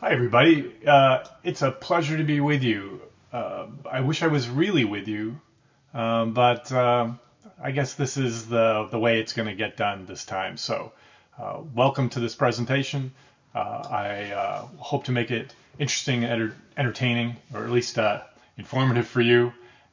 Hi, everybody. It's a pleasure to be with you. I wish I was really with you, but I guess this is the way it's going to get done this time. So, welcome to this presentation. I hope to make it interesting, entertaining, or at least informative for you.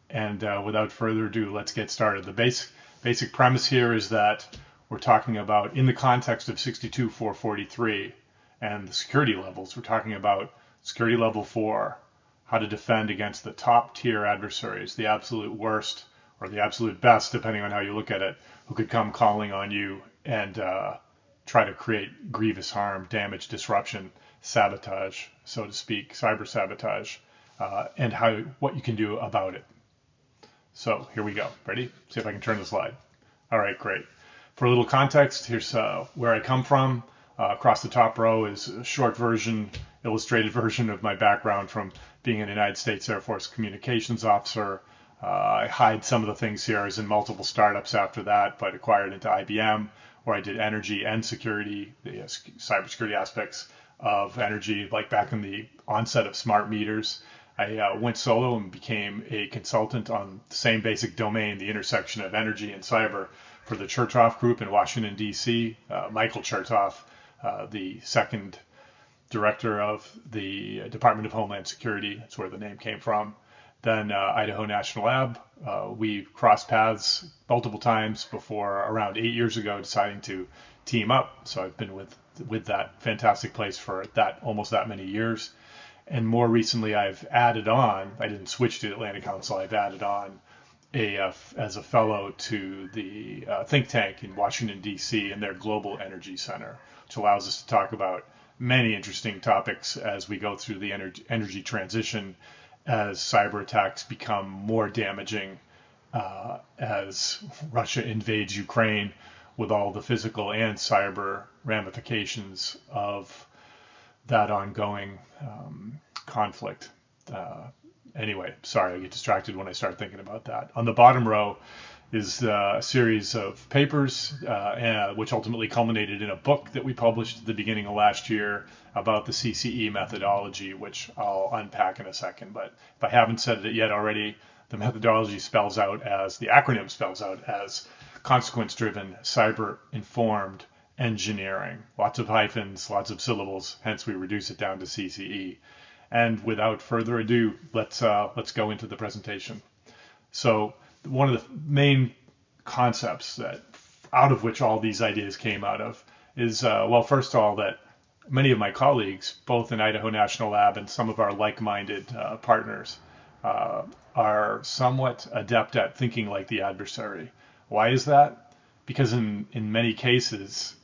And without further ado, let's get started. The basic premise here is that we're talking about, in the context of 62.443 and the security levels, we're talking about security level 4, how to defend against the top tier adversaries, the absolute worst or the absolute best, depending on how you look at it, who could come calling on you and try to create grievous harm, damage, disruption, sabotage, so to speak, cyber sabotage, and what you can do about it. So here we go. Ready? See if I can turn the slide. All right, great. For a little context, here's where I come from. Across the top row is a short version, illustrated version of my background from being an United States Air Force communications officer. I hide some of the things here. I was in multiple startups after that, but acquired into IBM, where I did energy and security, the cybersecurity aspects of energy, like back in the onset of smart meters. I went solo and became a consultant on the same basic domain, the intersection of energy and cyber, for the Chertoff Group in Washington, D.C. Michael Chertoff, the second director of the Department of Homeland Security. That's where the name came from. Then Idaho National Lab. We crossed paths multiple times before, around 8 years ago, deciding to team up. So I've been with that fantastic place for almost that many years. And more recently, I've added on. I didn't switch to Atlantic Council. I've added on as a fellow to the think tank in Washington, D.C. and their Global Energy Center, which allows us to talk about many interesting topics as we go through the energy transition, as cyber attacks become more damaging, as Russia invades Ukraine, with all the physical and cyber ramifications of that ongoing conflict. Anyway, sorry, I get distracted when I start thinking about that. On the bottom row is a series of papers, which ultimately culminated in a book that we published at the beginning of last year about the CCE methodology, which I'll unpack in a second. But if I haven't said it yet already, the methodology the acronym spells out as consequence-driven, cyber-informed engineering. Lots of hyphens, lots of syllables, hence we reduce it down to CCE. And without further ado, let's go into the presentation. So one of the main concepts that out of which all these ideas came out of is, well, first of all, that many of my colleagues, both in Idaho National Lab and some of our like-minded partners, are somewhat adept at thinking like the adversary. Why is that? Because in many cases,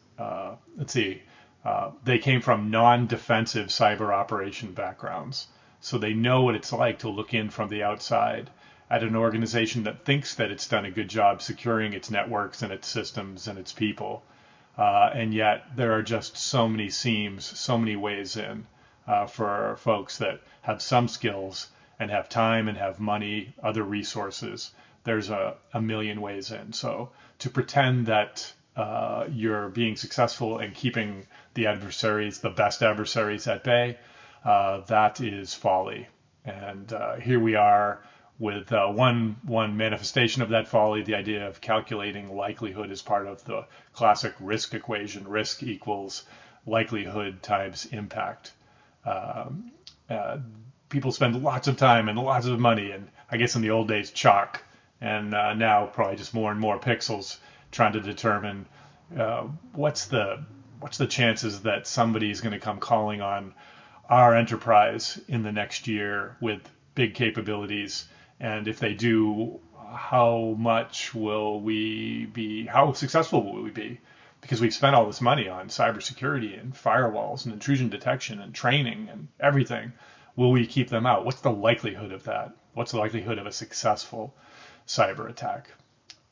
they came from non-defensive cyber operation backgrounds. So they know what it's like to look in from the outside at an organization that thinks that it's done a good job securing its networks and its systems and its people. And yet there are just so many seams, so many ways in for folks that have some skills and have time and have money, other resources. There's a million ways in. So to pretend that you're being successful and keeping the best adversaries at bay, that is folly. And here we are with one manifestation of that folly, the idea of calculating likelihood as part of the classic risk equation. Risk equals likelihood times impact. People spend lots of time and lots of money, and I guess in the old days, chalk, and now probably just more and more pixels, trying to determine what's the chances that somebody is going to come calling on our enterprise in the next year with big capabilities, and if they do, how successful will we be? Because we've spent all this money on cybersecurity and firewalls and intrusion detection and training and everything. Will we keep them out? What's the likelihood of that? What's the likelihood of a successful cyber attack?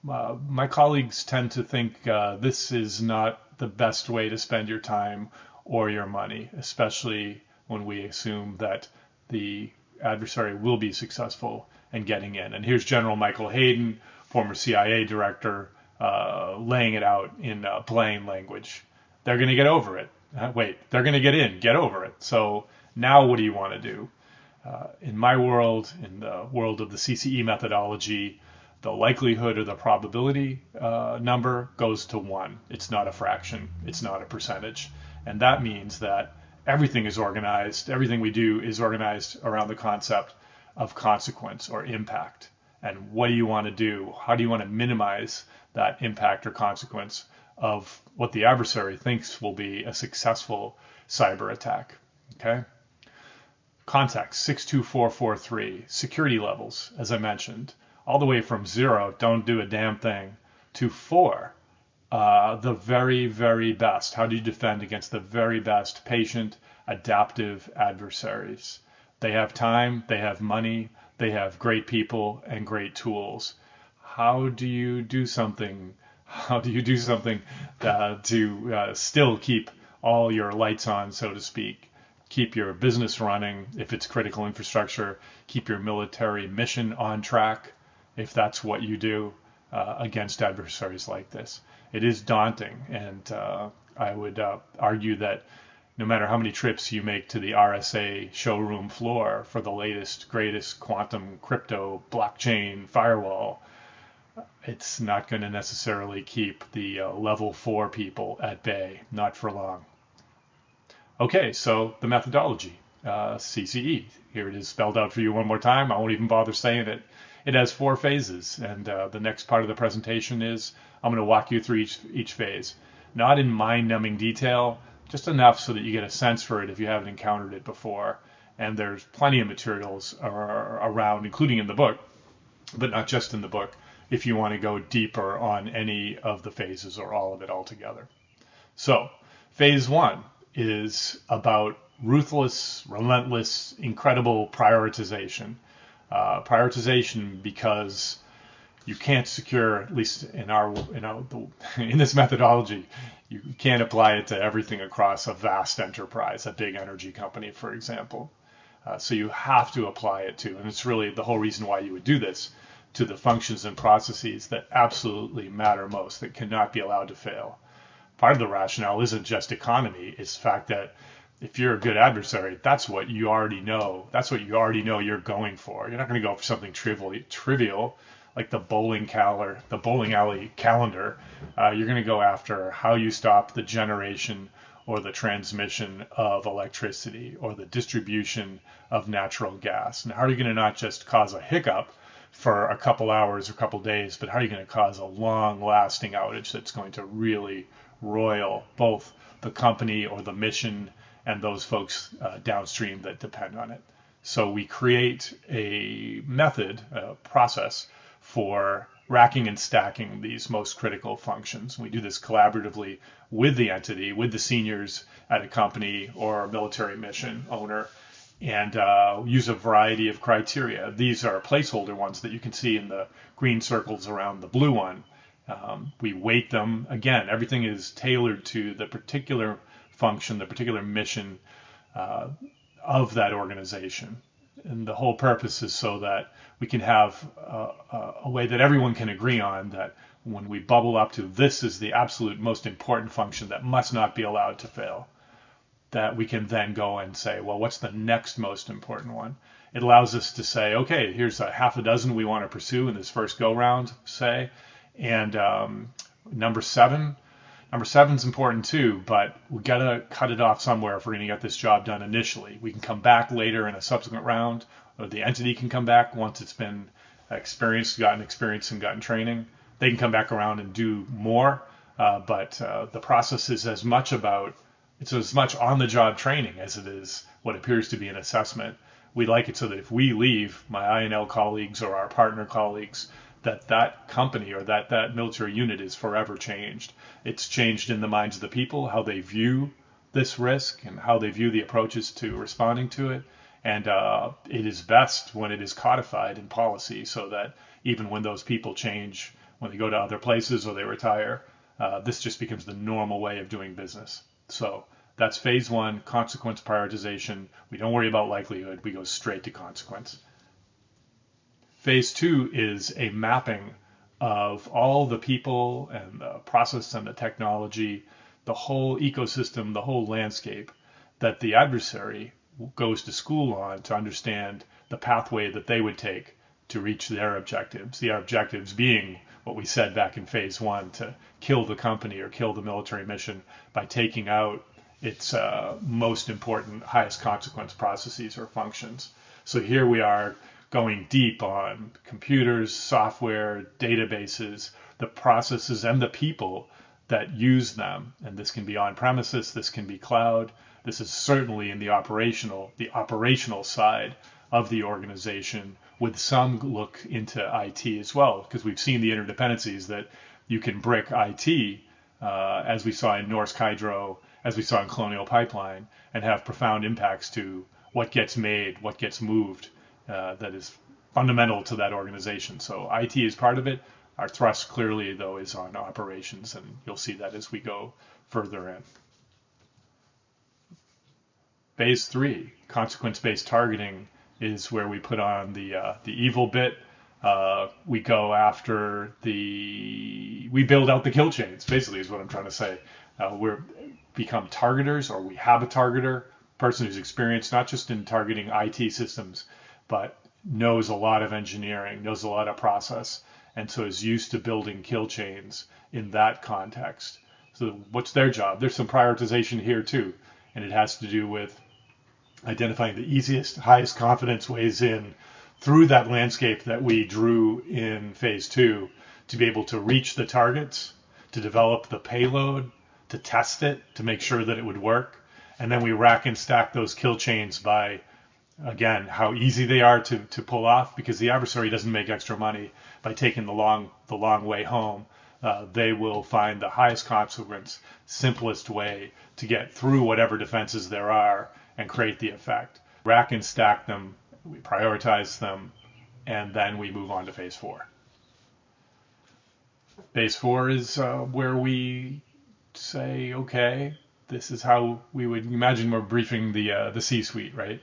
My colleagues tend to think this is not the best way to spend your time or your money, especially when we assume that the adversary will be successful in getting in. And here's General Michael Hayden, former CIA director, laying it out in plain language. They're going to get over it. Wait, they're going to get in. Get over it. So Now what do you want to do? In my world, in the world of the CCE methodology, the likelihood or the probability number goes to 1. It's not a fraction. It's not a percentage. And that means that everything is organized. Everything we do is organized around the concept of consequence or impact. And what do you want to do? How do you want to minimize that impact or consequence of what the adversary thinks will be a successful cyber attack? Okay. Context 62443, security levels, as I mentioned, all the way from 0, don't do a damn thing, to 4, the very, very best. How do you defend against the very best patient adaptive adversaries? They have time, they have money, they have great people and great tools. How do you do something? How do you do something to still keep all your lights on, so to speak? Keep your business running if it's critical infrastructure. Keep your military mission on track if that's what you do against adversaries like this. It is daunting, and I would argue that no matter how many trips you make to the RSA showroom floor for the latest, greatest quantum crypto blockchain firewall, it's not going to necessarily keep the level 4 people at bay, not for long. Okay, so the methodology, CCE. Here it is spelled out for you one more time. I won't even bother saying it. It has 4 phases, and the next part of the presentation is I'm going to walk you through each phase. Not in mind-numbing detail, just enough so that you get a sense for it if you haven't encountered it before. And there's plenty of materials around, including in the book, but not just in the book, if you want to go deeper on any of the phases or all of it altogether. So, phase 1 is about ruthless, relentless, incredible prioritization. Prioritization because you can't secure, at least in this methodology, you can't apply it to everything across a vast enterprise, a big energy company, for example. So you have to apply it to, and it's really the whole reason why you would do this, to the functions and processes that absolutely matter most, that cannot be allowed to fail. Part of the rationale isn't just economy, it's the fact that if you're a good adversary, that's what you already know. That's what you already know you're going for. You're not going to go for something trivial like the bowling alley calendar. You're going to go after how you stop the generation or the transmission of electricity or the distribution of natural gas. And how are you going to not just cause a hiccup for a couple hours or a couple days, but how are you going to cause a long-lasting outage that's going to really roil both the company or the mission and those folks downstream that depend on it? So we create a method, a process for racking and stacking these most critical functions. We do this collaboratively with the entity, with the seniors at a company or a military mission owner, and use a variety of criteria. These are placeholder ones that you can see in the green circles around the blue one. We weight them. Again, everything is tailored to the particular function, the particular mission of that organization. And the whole purpose is so that we can have a way that everyone can agree on, that when we bubble up to this is the absolute most important function that must not be allowed to fail, that we can then go and say, well, what's the next most important one? It allows us to say, okay, here's a half a dozen we want to pursue in this first go round, say, and number 7 is important too, but we got to cut it off somewhere if we're going to get this job done initially. We can come back later in a subsequent round, or the entity can come back once it's been gotten experience and gotten training. They can come back around and do more, but the process is as much on-the-job training as it is what appears to be an assessment. We like it so that if we leave, my INL colleagues or our partner colleagues, that company or that military unit is forever changed. It's changed in the minds of the people, how they view this risk and how they view the approaches to responding to it. And it is best when it is codified in policy, so that even when those people change, when they go to other places or they retire, this just becomes the normal way of doing business. So that's phase 1, consequence prioritization. We don't worry about likelihood. We go straight to consequence. Phase 2 is a mapping of all the people and the process and the technology, the whole ecosystem, the whole landscape that the adversary goes to school on to understand the pathway that they would take to reach their objectives. The objectives being what we said back in phase one, to kill the company or kill the military mission by taking out its most important, highest consequence processes or functions. So here we are going deep on computers, software, databases, the processes and the people that use them. And this can be on premises, this can be cloud. This is certainly in the operational side of the organization, with some look into IT as well, because we've seen the interdependencies that you can brick IT, as we saw in Norsk Hydro, as we saw in Colonial Pipeline, and have profound impacts to what gets made, what gets moved, that is fundamental to that organization. So IT is part of it. Our thrust clearly, though, is on operations, and you'll see that as we go further in. Phase 3, consequence-based targeting, is where we put on the evil bit. We go after we build out the kill chains, basically, is what I'm trying to say. We're become targeters, or we have a targeter, person who's experienced not just in targeting IT systems, but knows a lot of engineering, knows a lot of process, and so is used to building kill chains in that context. So what's their job? There's some prioritization here too, and it has to do with identifying the easiest, highest confidence ways in through that landscape that we drew in phase 2 to be able to reach the targets, to develop the payload, to test it, to make sure that it would work. And then we rack and stack those kill chains by, again, how easy they are to pull off, because the adversary doesn't make extra money by taking the long way home. They will find the highest consequence, simplest way to get through whatever defenses there are and create the effect. Rack and stack them, we prioritize them, and then we move on to phase 4. Phase 4 is where we say, okay, this is how we would imagine we're briefing the C-suite, right?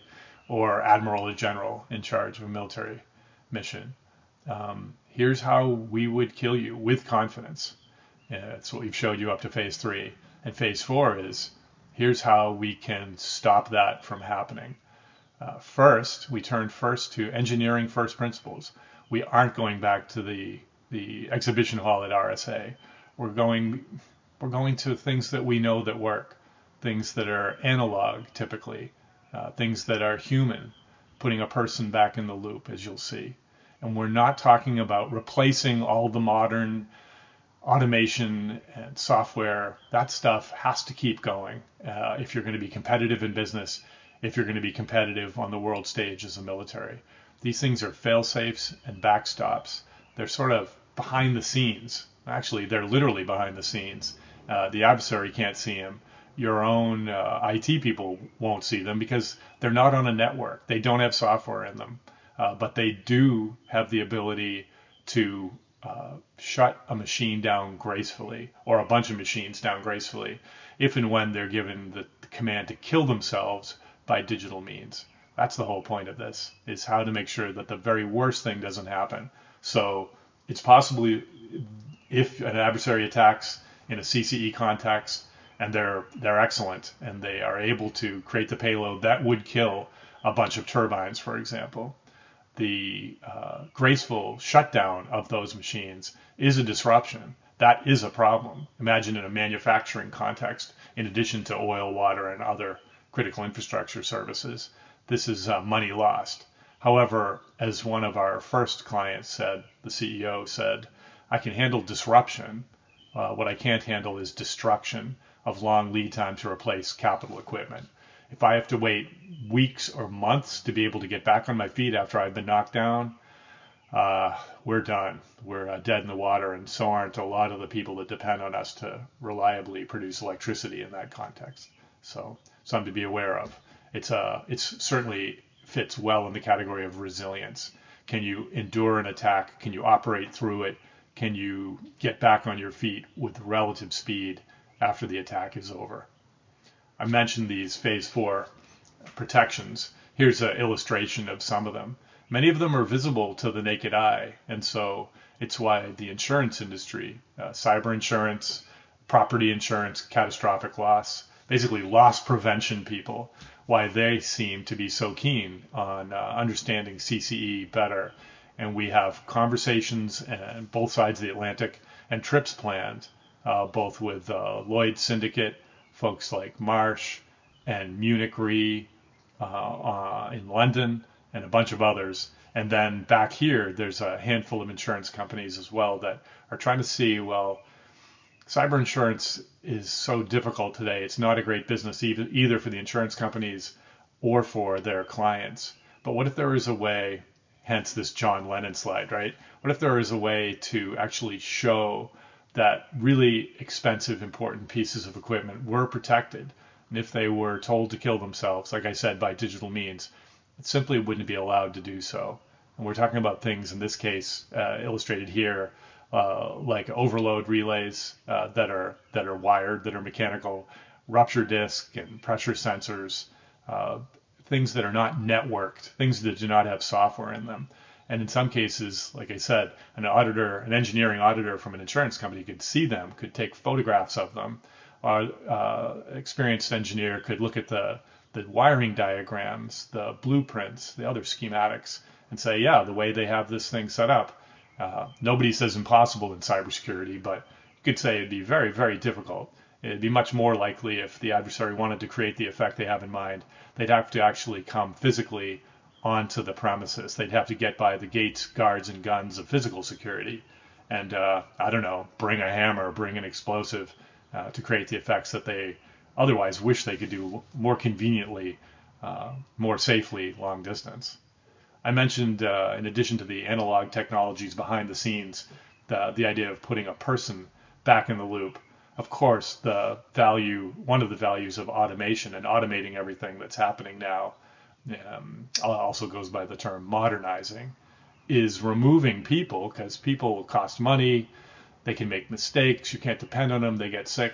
Or admiral or general in charge of a military mission. Here's how we would kill you with confidence. That's what we've showed you up to phase 3. And phase 4 is, here's how we can stop that from happening. First, we turn first to engineering first principles. We aren't going back to the exhibition hall at RSA. We're going to things that we know that work, things that are analog typically, things that are human, putting a person back in the loop, as you'll see. And we're not talking about replacing all the modern automation and software. That stuff has to keep going if you're going to be competitive in business, if you're going to be competitive on the world stage as a military. These things are fail-safes and backstops. They're sort of behind the scenes. Actually, they're literally behind the scenes. The adversary can't see them. Your own IT people won't see them because they're not on a network. They don't have software in them. But they do have the ability to shut a machine down gracefully, or a bunch of machines down gracefully, if and when they're given the command to kill themselves by digital means. That's the whole point of this, is how to make sure that the very worst thing doesn't happen. So it's possibly, if an adversary attacks in a CCE context, and they're excellent, and they are able to create the payload that would kill a bunch of turbines, for example, the graceful shutdown of those machines is a disruption. That is a problem. Imagine in a manufacturing context, in addition to oil, water, and other critical infrastructure services, this is money lost. However, as one of our first clients said, the CEO said, I can handle disruption. What I can't handle is destruction of long lead time to replace capital equipment. If I have to wait weeks or months to be able to get back on my feet after I've been knocked down, we're done. We're dead in the water, and so aren't a lot of the people that depend on us to reliably produce electricity in that context. So something to be aware of. It's certainly fits well in the category of resilience. Can you endure an attack? Can you operate through it? Can you get back on your feet with relative speed after the attack is over? I mentioned these phase 4 protections. Here's an illustration of some of them. Many of them are visible to the naked eye, and so it's why the insurance industry, cyber insurance, property insurance, catastrophic loss, basically loss prevention people, why they seem to be so keen on understanding CCE better. And we have conversations on both sides of the Atlantic and trips planned, both with Lloyd's Syndicate, folks like Marsh and Munich Re in London, and a bunch of others. And then back here, there's a handful of insurance companies as well that are trying to see, well, cyber insurance is so difficult today. It's not a great business either for the insurance companies or for their clients. But what if there is a way, hence this John Lennon slide, right? What if there is a way to actually show that really expensive, important pieces of equipment were protected? And if they were told to kill themselves, like I said, by digital means, it simply wouldn't be allowed to do so. And we're talking about things, in this case, illustrated here, like overload relays that are wired, that are mechanical, rupture disk and pressure sensors, things that are not networked, things that do not have software in them. And in some cases, like I said, an engineering auditor from an insurance company could see them, could take photographs of them. Experienced engineer could look at the wiring diagrams, the blueprints, the other schematics, and say, yeah, the way they have this thing set up, nobody says impossible in cybersecurity, but you could say it'd be very, very difficult. It'd be much more likely if the adversary wanted to create the effect they have in mind, they'd have to actually come physically onto the premises. They'd have to get by the gates, guards, and guns of physical security, and I don't know, bring a hammer, bring an explosive to create the effects that they otherwise wish they could do more conveniently, more safely, long distance. I mentioned, in addition to the analog technologies behind the scenes, the idea of putting a person back in the loop. Of course, one of the values of automation and automating everything that's happening now, also goes by the term modernizing, is removing people, because people cost money, they can make mistakes, you can't depend on them, they get sick.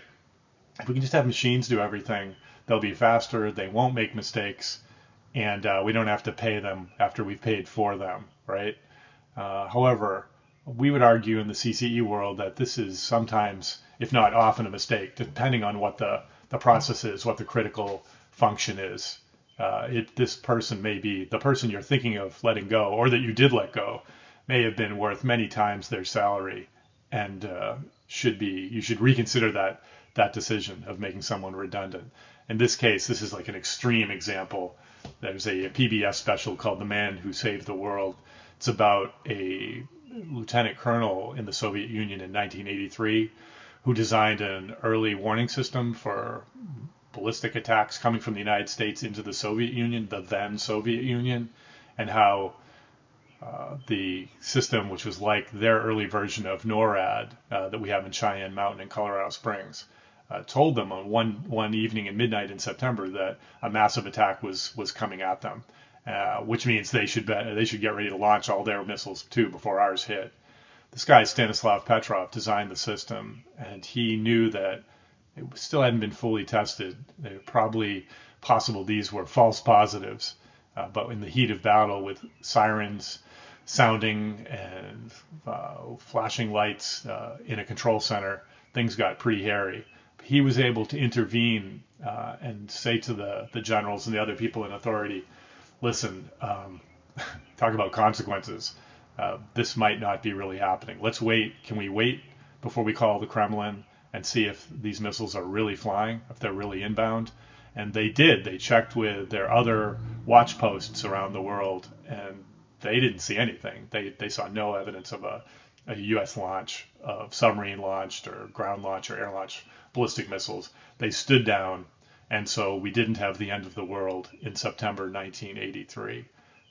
If we can just have machines do everything, they'll be faster, they won't make mistakes, and we don't have to pay them after we've paid for them, right? However, we would argue in the CCE world that this is sometimes, if not often, a mistake, depending on what the process is, what the critical function is. This person may be, the person you're thinking of letting go, or that you did let go, may have been worth many times their salary, and you should reconsider that decision of making someone redundant. In this case, this is like an extreme example. There's a PBS special called The Man Who Saved the World. It's about a lieutenant colonel in the Soviet Union in 1983 who designed an early warning system for ballistic attacks coming from the United States into the Soviet Union, the then Soviet Union, and how the system, which was like their early version of NORAD that we have in Cheyenne Mountain in Colorado Springs, told them on one evening at midnight in September that a massive attack was coming at them, which means they should get ready to launch all their missiles too before ours hit. This guy, Stanislav Petrov, designed the system, and he knew that it still hadn't been fully tested. They were probably possible these were false positives, but in the heat of battle with sirens sounding and flashing lights in a control center, things got pretty hairy. He was able to intervene and say to the generals and the other people in authority, listen, talk about consequences. This might not be really happening. Let's wait. Can we wait before we call the Kremlin and see if these missiles are really flying, if they're really inbound? And they did. They checked with their other watch posts around the world, and they didn't see anything. They saw no evidence of a U.S. launch of submarine launched or ground launch or air launch ballistic missiles. They stood down, and so we didn't have the end of the world in September 1983.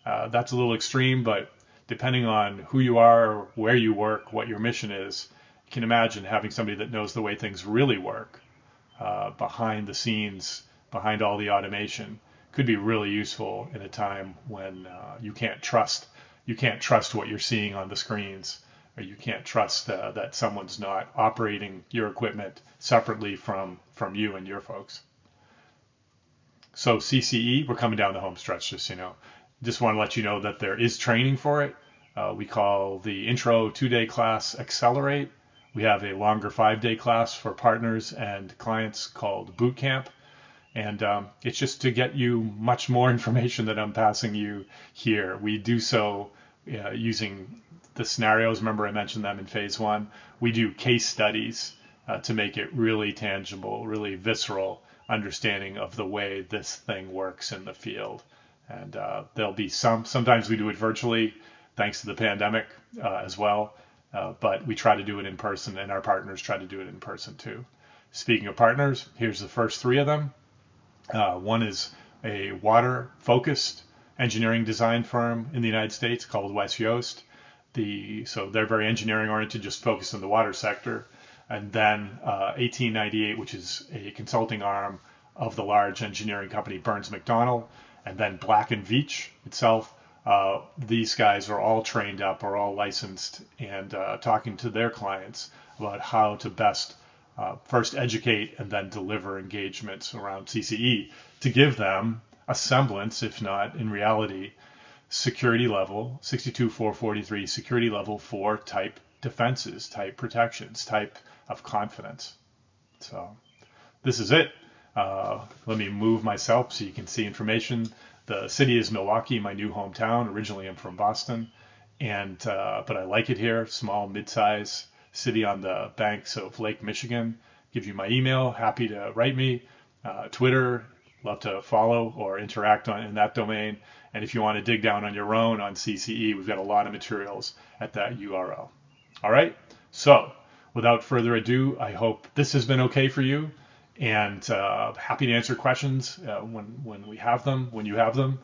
That's a little extreme, but depending on who you are, where you work, what your mission is, you can imagine having somebody that knows the way things really work behind the scenes, behind all the automation, could be really useful in a time when you can't trust what you're seeing on the screens, or you can't trust that someone's not operating your equipment separately from you and your folks. So CCE, we're coming down the home stretch, just so you know. Just want to let you know that there is training for it. We call the intro 2-day class Accelerate. We have a longer 5-day class for partners and clients called Boot Camp. And it's just to get you much more information that I'm passing you here. We do so using the scenarios. Remember, I mentioned them in phase one. We do case studies to make it really tangible, really visceral understanding of the way this thing works in the field. And there'll be sometimes we do it virtually, thanks to the pandemic as well. But we try to do it in person, and our partners try to do it in person too. Speaking of partners, here's the first three of them. One is a water-focused engineering design firm in the United States called West Yost. So they're very engineering-oriented, just focused on the water sector. And then 1898, which is a consulting arm of the large engineering company Burns McDonnell, and then Black & Veatch itself. These guys are all trained up, are all licensed, and talking to their clients about how to best first educate and then deliver engagements around CCE to give them a semblance, if not in reality, security level 62443 security level 4 type defenses, type protections, type of confidence. So this is it. Let me move myself so you can see information. The city is Milwaukee, my new hometown. Originally I'm from Boston, but I like it here. Small, mid-size city on the banks of Lake Michigan. Give you my email, happy to write me. Twitter, love to follow or interact in that domain. And if you want to dig down on your own on CCE, we've got a lot of materials at that URL. All right, so without further ado, I hope this has been okay for you, and happy to answer questions when we have them, when you have them.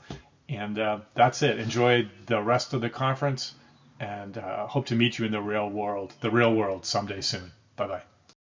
And that's it. Enjoy the rest of the conference, and hope to meet you in the real world someday soon. Bye-bye.